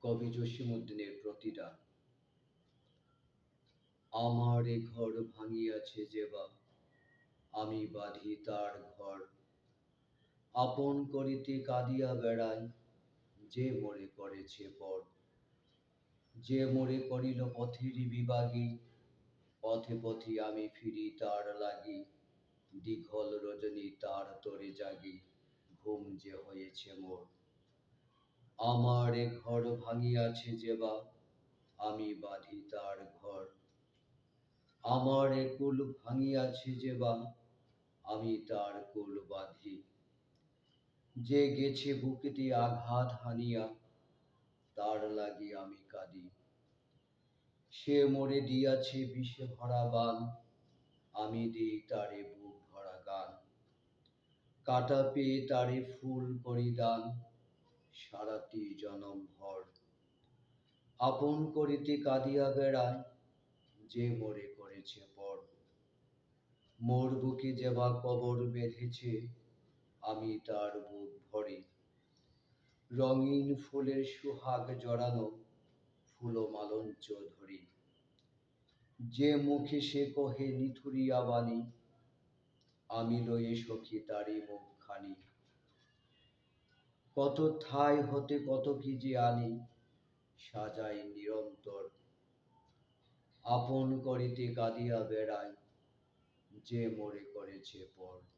কবি জসীমউদ্দীনের প্রতিটা। আমার এ ঘর ভাঙিয়াছে যেবা, আমি বাঁধি তার ঘর। আপন করিতে কাঁদিয়া বেড়াই, যে মোরে করেছে পর। যে মোরে করিল পথের বিভাগী, পথে পথে আমি ফিরি তার লাগি। দীঘল রজনী তার তরে জাগি, ঘুম যে হয়েছে মোর। আমার এ ঘর ভাঙিয়াছে যেবা, আমি বাঁধি তার ঘর। আমার এ কুল ভাঙিয়াছে যেবা, আমি তার কুল বাঁধি। যে গেছে বুকেতে আঘাত হানিয়া, তার লাগি আমি কাঁদি। সে মোরে দিয়াছে বিষে ভরা বাণ, আমি দিই তারে বুক ভরা গান। কাঁটা পেয়ে তারে ফুল করি দান, সারাটি জনম ভর। আপন করিতে কাঁদিয়া বেড়াই, যে মোরে করেছে পর। মোর বুকে যেবা কবর বেঁধেছে, আমি তার বুক ভরি। রঙিন ফুলের সোহাগ জড়ানো, ফুলমালঞ্চ ধরি। যে মুখে সে কহে নিথুরিয়া বাণী, আমি লয়ে সখী তারি মুখখানি। কত ঠাই হতে কত কি যে আনি, সাজাই নিরন্তর। আপন করিতে কাঁদিয়া বেড়াই, যে মোরে করেছে পর।